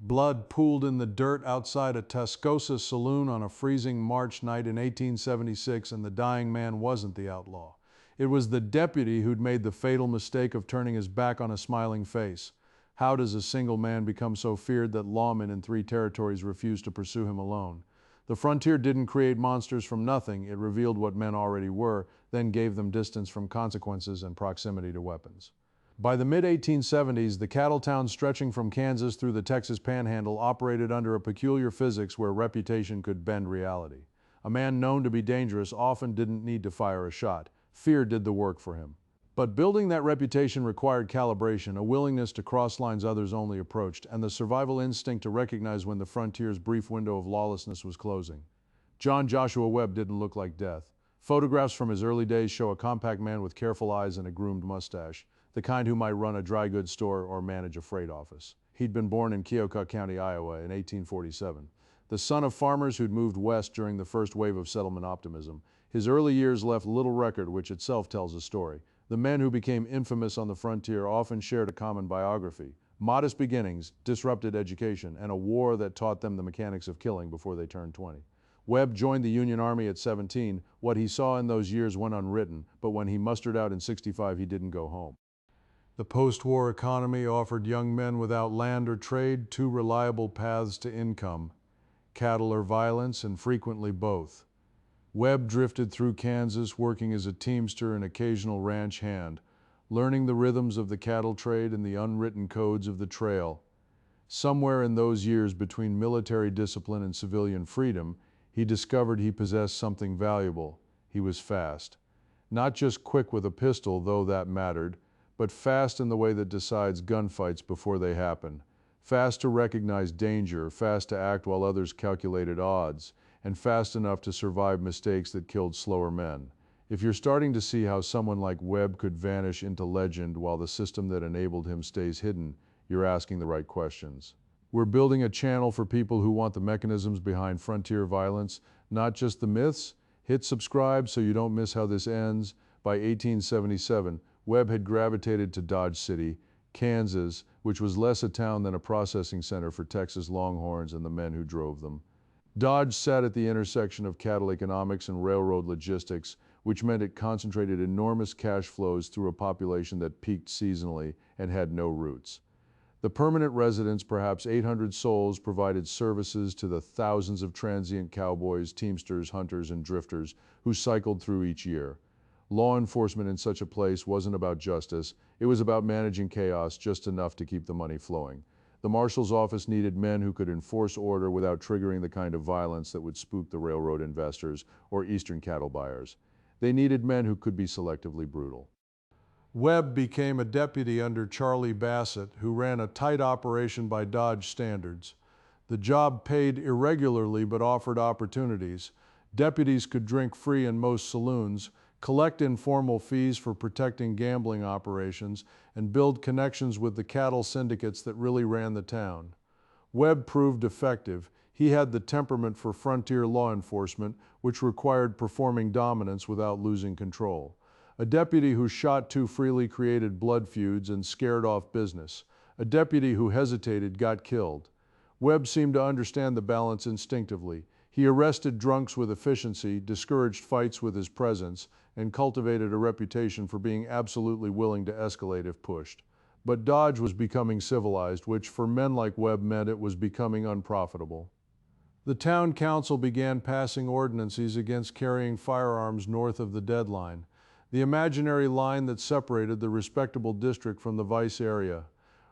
Blood pooled in the dirt outside a Tascosa saloon on a freezing March night in 1876, and the dying man wasn't the outlaw. It was the deputy who'd made the fatal mistake of turning his back on a smiling face. How does a single man become so feared that lawmen in 3 territories refuse to pursue him alone? The frontier didn't create monsters from nothing. It revealed what men already were, then gave them distance from consequences and proximity to weapons. By the mid-1870s, the cattle towns stretching from Kansas through the Texas Panhandle operated under a peculiar physics where reputation could bend reality. A man known to be dangerous often didn't need to fire a shot. Fear did the work for him. But building that reputation required calibration, a willingness to cross lines others only approached, and the survival instinct to recognize when the frontier's brief window of lawlessness was closing. John Joshua Webb didn't look like death. Photographs from his early days show a compact man with careful eyes and a groomed mustache, the kind who might run a dry goods store or manage a freight office. He'd been born in Keokuk County, Iowa in 1847. The son of farmers who'd moved west during the first wave of settlement optimism, his early years left little record, which itself tells a story. The men who became infamous on the frontier often shared a common biography: modest beginnings, disrupted education, and a war that taught them the mechanics of killing before they turned 20. Webb joined the Union Army at 17. What he saw in those years went unwritten, but when he mustered out in 65, he didn't go home. The post-war economy offered young men without land or trade 2 reliable paths to income: cattle or violence, and frequently both. Webb drifted through Kansas, working as a teamster and occasional ranch hand, learning the rhythms of the cattle trade and the unwritten codes of the trail. Somewhere in those years between military discipline and civilian freedom, he discovered he possessed something valuable. He was fast. Not just quick with a pistol, though that mattered, but fast in the way that decides gunfights before they happen. Fast to recognize danger, fast to act while others calculated odds, and fast enough to survive mistakes that killed slower men. If you're starting to see how someone like Webb could vanish into legend while the system that enabled him stays hidden, you're asking the right questions. We're building a channel for people who want the mechanisms behind frontier violence, not just the myths. Hit subscribe so you don't miss how this ends. By 1877, Webb had gravitated to Dodge City, Kansas, which was less a town than a processing center for Texas Longhorns and the men who drove them. Dodge sat at the intersection of cattle economics and railroad logistics, which meant it concentrated enormous cash flows through a population that peaked seasonally and had no roots. The permanent residents, perhaps 800 souls, provided services to the thousands of transient cowboys, teamsters, hunters, and drifters who cycled through each year. Law enforcement in such a place wasn't about justice. It was about managing chaos just enough to keep the money flowing. The marshal's office needed men who could enforce order without triggering the kind of violence that would spook the railroad investors or eastern cattle buyers. They needed men who could be selectively brutal. Webb became a deputy under Charlie Bassett, who ran a tight operation by Dodge standards. The job paid irregularly but offered opportunities. Deputies could drink free in most saloons, collect informal fees for protecting gambling operations, and build connections with the cattle syndicates that really ran the town. Webb proved effective. He had the temperament for frontier law enforcement, which required performing dominance without losing control. A deputy who shot too freely created blood feuds and scared off business. A deputy who hesitated got killed. Webb seemed to understand the balance instinctively. He arrested drunks with efficiency, discouraged fights with his presence, and cultivated a reputation for being absolutely willing to escalate if pushed. But Dodge was becoming civilized, which for men like Webb meant it was becoming unprofitable. The town council began passing ordinances against carrying firearms north of the deadline, the imaginary line that separated the respectable district from the vice area.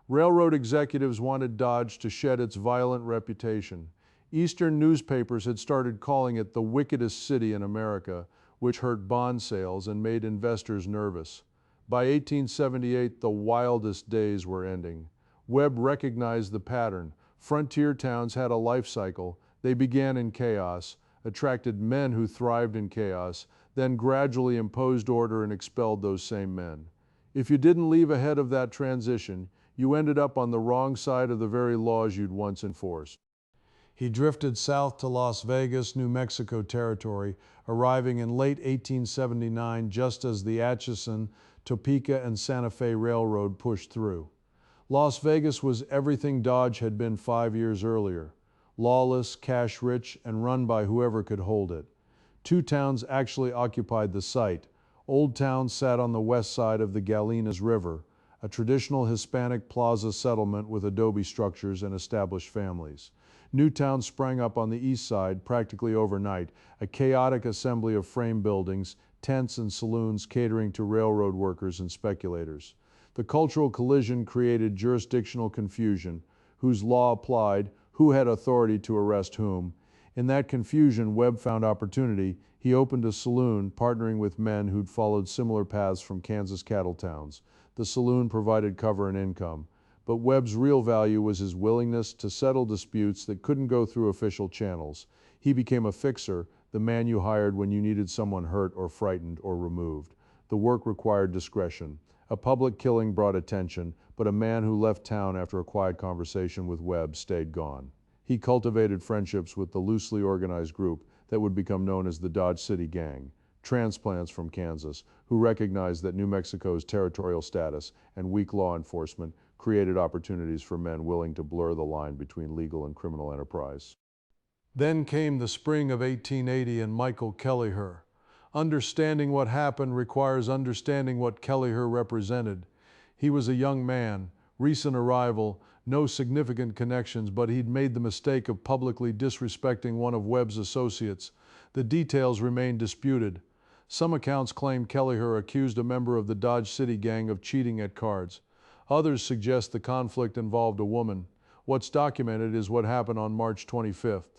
Railroad executives wanted Dodge to shed its violent reputation. Eastern newspapers had started calling it the wickedest city in America, which hurt bond sales and made investors nervous. By 1878, the wildest days were ending. Webb recognized the pattern. Frontier towns had a life cycle. They began in chaos, attracted men who thrived in chaos, then gradually imposed order and expelled those same men. If you didn't leave ahead of that transition, you ended up on the wrong side of the very laws you'd once enforced. He drifted south to Las Vegas, New Mexico territory, arriving in late 1879 just as the Atchison, Topeka, and Santa Fe Railroad pushed through. Las Vegas was everything Dodge had been 5 years earlier: lawless, cash-rich, and run by whoever could hold it. Two towns actually occupied the site. Old Town sat on the west side of the Galenas River, a traditional Hispanic plaza settlement with adobe structures and established families. New Town sprang up on the east side practically overnight, a chaotic assembly of frame buildings, tents, and saloons catering to railroad workers and speculators. The cultural collision created jurisdictional confusion: whose law applied, who had authority to arrest whom. In that confusion, Webb found opportunity. He opened a saloon, partnering with men who'd followed similar paths from Kansas cattle towns. The saloon provided cover and income, but Webb's real value was his willingness to settle disputes that couldn't go through official channels. He became a fixer, the man you hired when you needed someone hurt or frightened or removed. The work required discretion. A public killing brought attention, but a man who left town after a quiet conversation with Webb stayed gone. He cultivated friendships with the loosely organized group that would become known as the Dodge City Gang, transplants from Kansas, who recognized that New Mexico's territorial status and weak law enforcement created opportunities for men willing to blur the line between legal and criminal enterprise. Then came the spring of 1880 and Michael Kelliher. Understanding what happened requires understanding what Kelliher represented. He was a young man, recent arrival, no significant connections, but he'd made the mistake of publicly disrespecting one of Webb's associates. The details remain disputed. Some accounts claim Kelliher accused a member of the Dodge City Gang of cheating at cards. Others suggest the conflict involved a woman. What's documented is what happened on March 25th.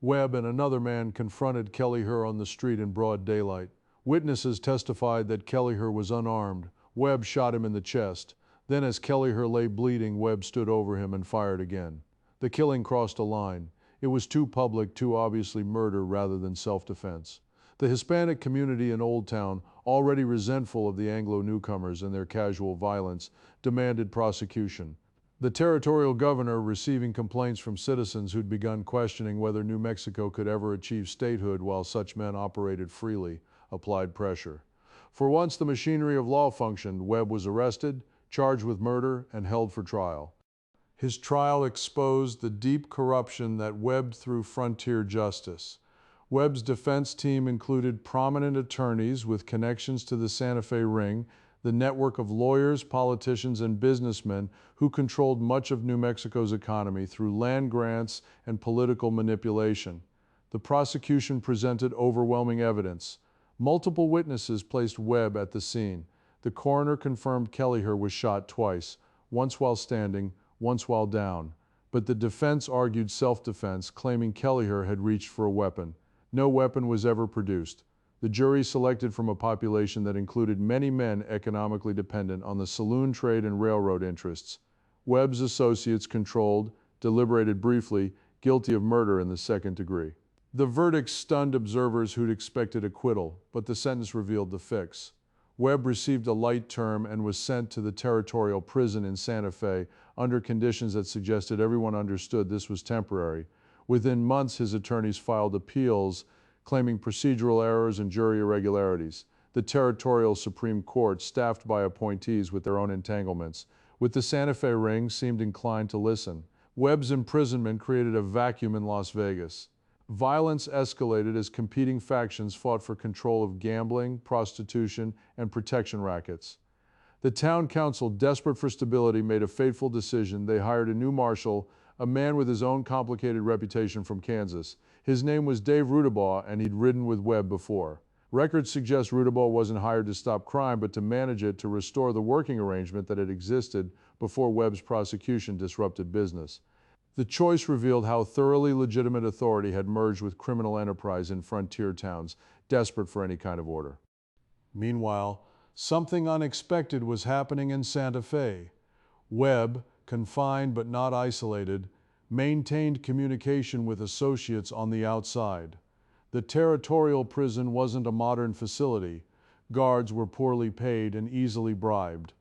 Webb and another man confronted Kelliher on the street in broad daylight. Witnesses testified that Kelliher was unarmed. Webb shot him in the chest. Then, as Kelliher lay bleeding, Webb stood over him and fired again. The killing crossed a line. It was too public, too obviously murder rather than self-defense. The Hispanic community in Old Town, already resentful of the Anglo newcomers and their casual violence, demanded prosecution. The territorial governor, receiving complaints from citizens who'd begun questioning whether New Mexico could ever achieve statehood while such men operated freely, applied pressure. For once the machinery of law functioned, Webb was arrested, charged with murder, and held for trial. His trial exposed the deep corruption that webbed through frontier justice. Webb's defense team included prominent attorneys with connections to the Santa Fe Ring, the network of lawyers, politicians, and businessmen who controlled much of New Mexico's economy through land grants and political manipulation. The prosecution presented overwhelming evidence. Multiple witnesses placed Webb at the scene. The coroner confirmed Kelliher was shot twice, once while standing, once while down. But the defense argued self-defense, claiming Kelliher had reached for a weapon. No weapon was ever produced. The jury selected from a population that included many men economically dependent on the saloon trade and railroad interests. Webb's associates controlled, deliberated briefly, guilty of murder in the second degree. The verdict stunned observers who'd expected acquittal, but the sentence revealed the fix. Webb received a light term and was sent to the territorial prison in Santa Fe under conditions that suggested everyone understood this was temporary. Within months, his attorneys filed appeals claiming procedural errors and jury irregularities. The territorial Supreme Court, staffed by appointees with their own entanglements, with the Santa Fe Ring, seemed inclined to listen. Webb's imprisonment created a vacuum in Las Vegas. Violence escalated as competing factions fought for control of gambling, prostitution, and protection rackets. The town council, desperate for stability, made a fateful decision. They hired a new marshal, a man with his own complicated reputation from Kansas. His name was Dave Rudabaugh, and he'd ridden with Webb before. Records suggest Rudabaugh wasn't hired to stop crime, but to manage it, to restore the working arrangement that had existed before Webb's prosecution disrupted business. The choice revealed how thoroughly legitimate authority had merged with criminal enterprise in frontier towns, desperate for any kind of order. Meanwhile, something unexpected was happening in Santa Fe. Webb, confined but not isolated, maintained communication with associates on the outside. The territorial prison wasn't a modern facility. Guards were poorly paid and easily bribed.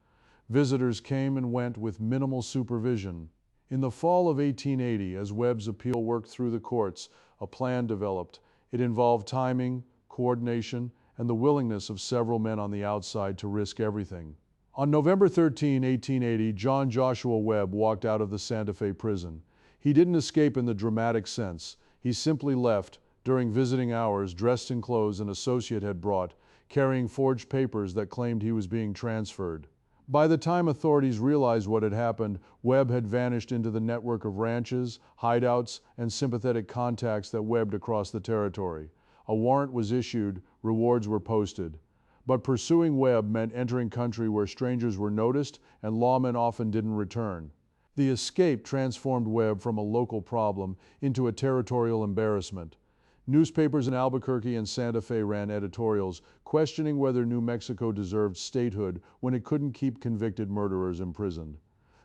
Visitors came and went with minimal supervision. In the fall of 1880, as Webb's appeal worked through the courts, a plan developed. It involved timing, coordination, and the willingness of several men on the outside to risk everything. On November 13, 1880, John Joshua Webb walked out of the Santa Fe prison. He didn't escape in the dramatic sense. He simply left, during visiting hours, dressed in clothes an associate had brought, carrying forged papers that claimed he was being transferred. By the time authorities realized what had happened, Webb had vanished into the network of ranches, hideouts, and sympathetic contacts that webbed across the territory. A warrant was issued, rewards were posted. But pursuing Webb meant entering country where strangers were noticed and lawmen often didn't return. The escape transformed Webb from a local problem into a territorial embarrassment. Newspapers in Albuquerque and Santa Fe ran editorials questioning whether New Mexico deserved statehood when it couldn't keep convicted murderers imprisoned.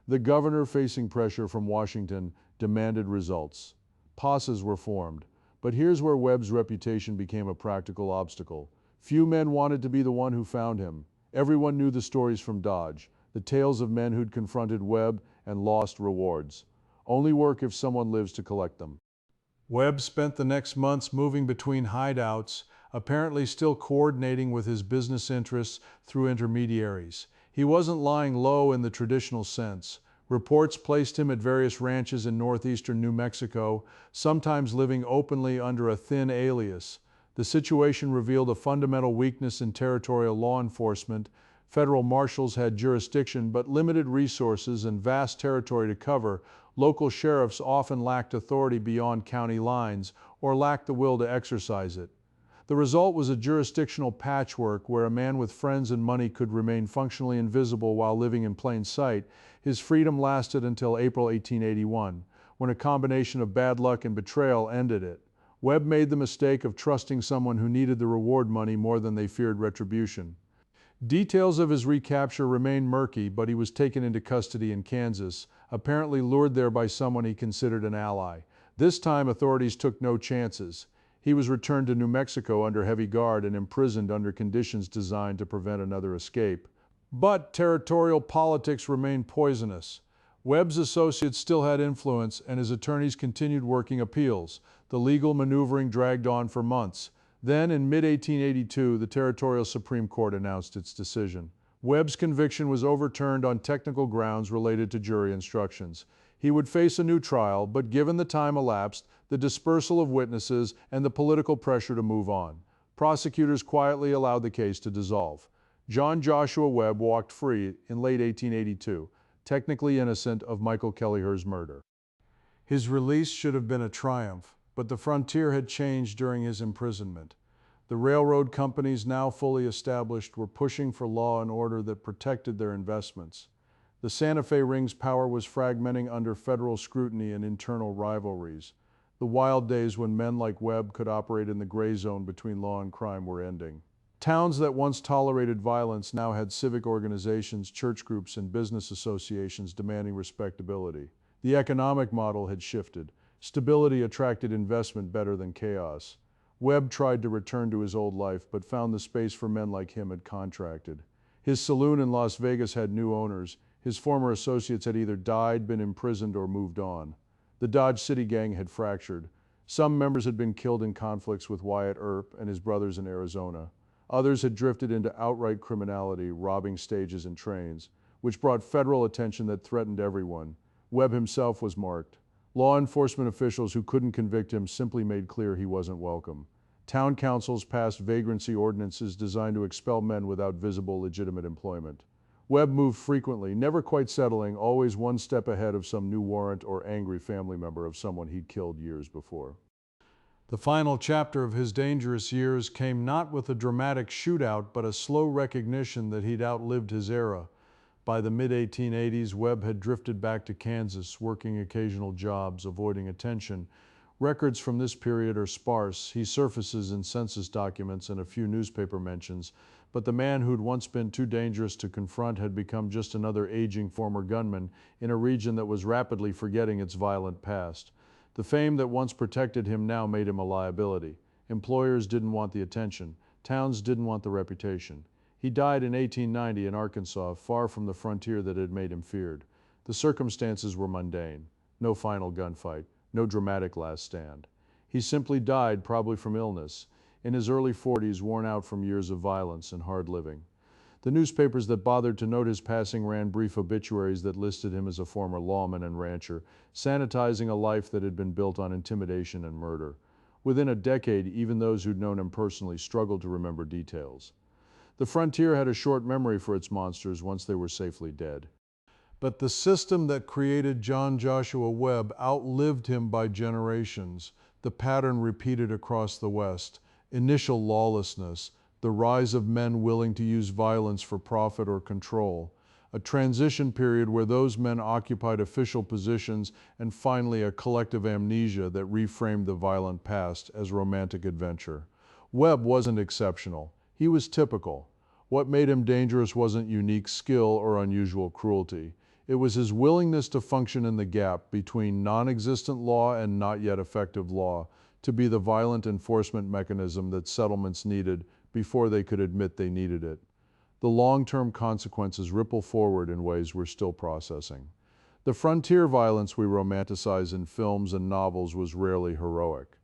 The governor, facing pressure from Washington, demanded results. Posses were formed. But here's where Webb's reputation became a practical obstacle. Few men wanted to be the one who found him. Everyone knew the stories from Dodge, the tales of men who'd confronted Webb and lost rewards. Only work if someone lives to collect them. Webb spent the next months moving between hideouts, apparently still coordinating with his business interests through intermediaries. He wasn't lying low in the traditional sense. Reports placed him at various ranches in northeastern New Mexico, sometimes living openly under a thin alias. The situation revealed a fundamental weakness in territorial law enforcement. Federal marshals had jurisdiction but limited resources and vast territory to cover. Local sheriffs often lacked authority beyond county lines or lacked the will to exercise it. The result was a jurisdictional patchwork where a man with friends and money could remain functionally invisible while living in plain sight. His freedom lasted until April 1881, when a combination of bad luck and betrayal ended it. Webb made the mistake of trusting someone who needed the reward money more than they feared retribution. Details of his recapture remain murky, but he was taken into custody in Kansas, apparently lured there by someone he considered an ally. This time, authorities took no chances. He was returned to New Mexico under heavy guard and imprisoned under conditions designed to prevent another escape. But territorial politics remained poisonous. Webb's associates still had influence, and his attorneys continued working appeals. The legal maneuvering dragged on for months. Then, in mid-1882, the Territorial Supreme Court announced its decision. Webb's conviction was overturned on technical grounds related to jury instructions. He would face a new trial, but given the time elapsed, the dispersal of witnesses, and the political pressure to move on, prosecutors quietly allowed the case to dissolve. John Joshua Webb walked free in late 1882, technically innocent of Michael Kellyher's murder. His release should have been a triumph, but the frontier had changed during his imprisonment. The railroad companies, now fully established, were pushing for law and order that protected their investments. The Santa Fe Ring's power was fragmenting under federal scrutiny and internal rivalries. The wild days when men like Webb could operate in the gray zone between law and crime were ending. Towns that once tolerated violence now had civic organizations, church groups, and business associations demanding respectability. The economic model had shifted. Stability attracted investment better than chaos. Webb tried to return to his old life, but found the space for men like him had contracted. His saloon in Las Vegas had new owners. His former associates had either died, been imprisoned, or moved on. The Dodge City gang had fractured. Some members had been killed in conflicts with Wyatt Earp and his brothers in Arizona. Others had drifted into outright criminality, robbing stages and trains, which brought federal attention that threatened everyone. Webb himself was marked. Law enforcement officials who couldn't convict him simply made clear he wasn't welcome. Town councils passed vagrancy ordinances designed to expel men without visible legitimate employment. Webb moved frequently, never quite settling, always one step ahead of some new warrant or angry family member of someone he'd killed years before. The final chapter of his dangerous years came not with a dramatic shootout, but a slow recognition that he'd outlived his era. By the mid-1880s, Webb had drifted back to Kansas, working occasional jobs, avoiding attention. Records from this period are sparse. He surfaces in census documents and a few newspaper mentions, but the man who'd once been too dangerous to confront had become just another aging former gunman in a region that was rapidly forgetting its violent past. The fame that once protected him now made him a liability. Employers didn't want the attention. Towns didn't want the reputation. He died in 1890 in Arkansas, far from the frontier that had made him feared. The circumstances were mundane. No final gunfight, no dramatic last stand. He simply died, probably from illness, in his early 40s, worn out from years of violence and hard living. The newspapers that bothered to note his passing ran brief obituaries that listed him as a former lawman and rancher, sanitizing a life that had been built on intimidation and murder. Within a decade, even those who'd known him personally struggled to remember details. The frontier had a short memory for its monsters once they were safely dead. But the system that created John Joshua Webb outlived him by generations. The pattern repeated across the West: initial lawlessness, the rise of men willing to use violence for profit or control, a transition period where those men occupied official positions, and finally a collective amnesia that reframed the violent past as romantic adventure. Webb wasn't exceptional. He was typical. What made him dangerous wasn't unique skill or unusual cruelty. It was his willingness to function in the gap between non-existent law and not yet effective law, to be the violent enforcement mechanism that settlements needed before they could admit they needed it. The long-term consequences ripple forward in ways we're still processing. The frontier violence we romanticize in films and novels was rarely heroic.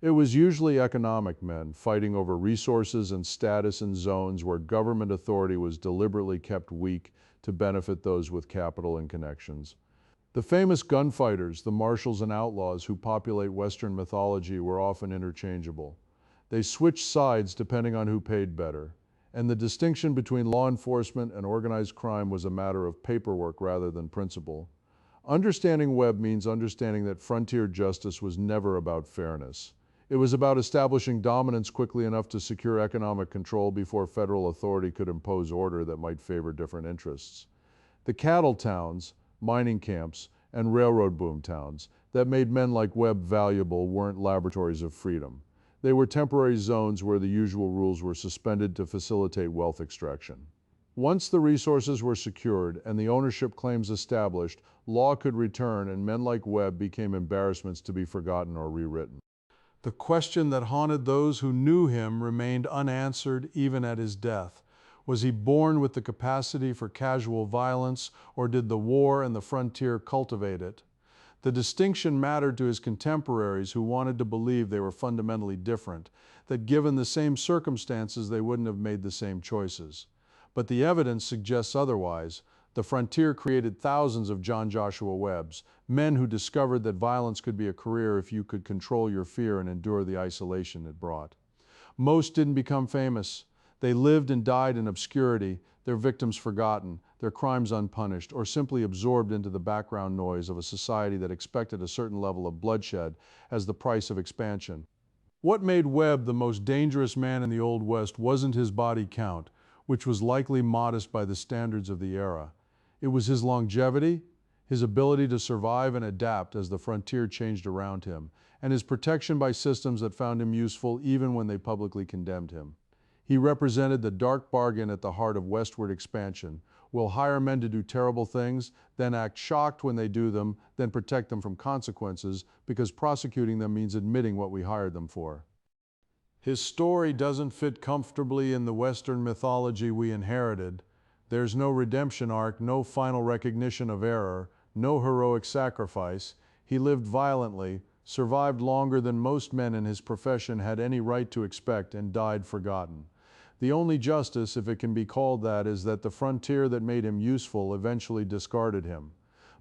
It was usually economic men fighting over resources and status in zones where government authority was deliberately kept weak to benefit those with capital and connections. The famous gunfighters, the marshals and outlaws who populate Western mythology, were often interchangeable. They switched sides depending on who paid better, and the distinction between law enforcement and organized crime was a matter of paperwork rather than principle. Understanding Webb means understanding that frontier justice was never about fairness. It was about establishing dominance quickly enough to secure economic control before federal authority could impose order that might favor different interests. The cattle towns, mining camps, and railroad boom towns that made men like Webb valuable weren't laboratories of freedom. They were temporary zones where the usual rules were suspended to facilitate wealth extraction. Once the resources were secured and the ownership claims established, law could return and men like Webb became embarrassments to be forgotten or rewritten. The question that haunted those who knew him remained unanswered even at his death. Was he born with the capacity for casual violence, or did the war and the frontier cultivate it? The distinction mattered to his contemporaries who wanted to believe they were fundamentally different, that given the same circumstances they wouldn't have made the same choices. But the evidence suggests otherwise. The frontier created thousands of John Joshua Webbs, men who discovered that violence could be a career if you could control your fear and endure the isolation it brought. Most didn't become famous. They lived and died in obscurity, their victims forgotten, their crimes unpunished, or simply absorbed into the background noise of a society that expected a certain level of bloodshed as the price of expansion. What made Webb the most dangerous man in the Old West wasn't his body count, which was likely modest by the standards of the era. It was his longevity, his ability to survive and adapt as the frontier changed around him, and his protection by systems that found him useful even when they publicly condemned him. He represented the dark bargain at the heart of westward expansion. We'll hire men to do terrible things, then act shocked when they do them, then protect them from consequences, because prosecuting them means admitting what we hired them for. His story doesn't fit comfortably in the Western mythology we inherited. There's no redemption arc, no final recognition of error, no heroic sacrifice. He lived violently, survived longer than most men in his profession had any right to expect, and died forgotten. The only justice, if it can be called that, is that the frontier that made him useful eventually discarded him.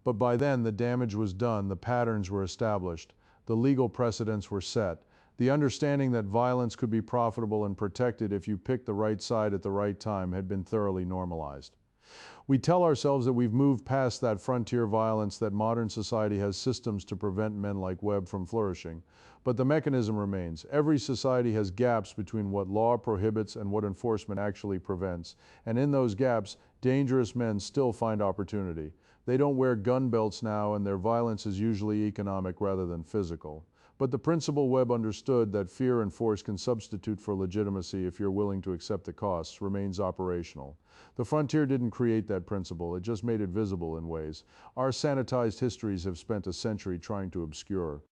But by then the damage was done, the patterns were established, the legal precedents were set. The understanding that violence could be profitable and protected if you picked the right side at the right time had been thoroughly normalized. We tell ourselves that we've moved past that frontier violence, that modern society has systems to prevent men like Webb from flourishing. But the mechanism remains. Every society has gaps between what law prohibits and what enforcement actually prevents. And in those gaps, dangerous men still find opportunity. They don't wear gun belts now, and their violence is usually economic rather than physical. But the principle Webb understood, that fear and force can substitute for legitimacy if you're willing to accept the costs, remains operational. The frontier didn't create that principle, it just made it visible in ways our sanitized histories have spent a century trying to obscure.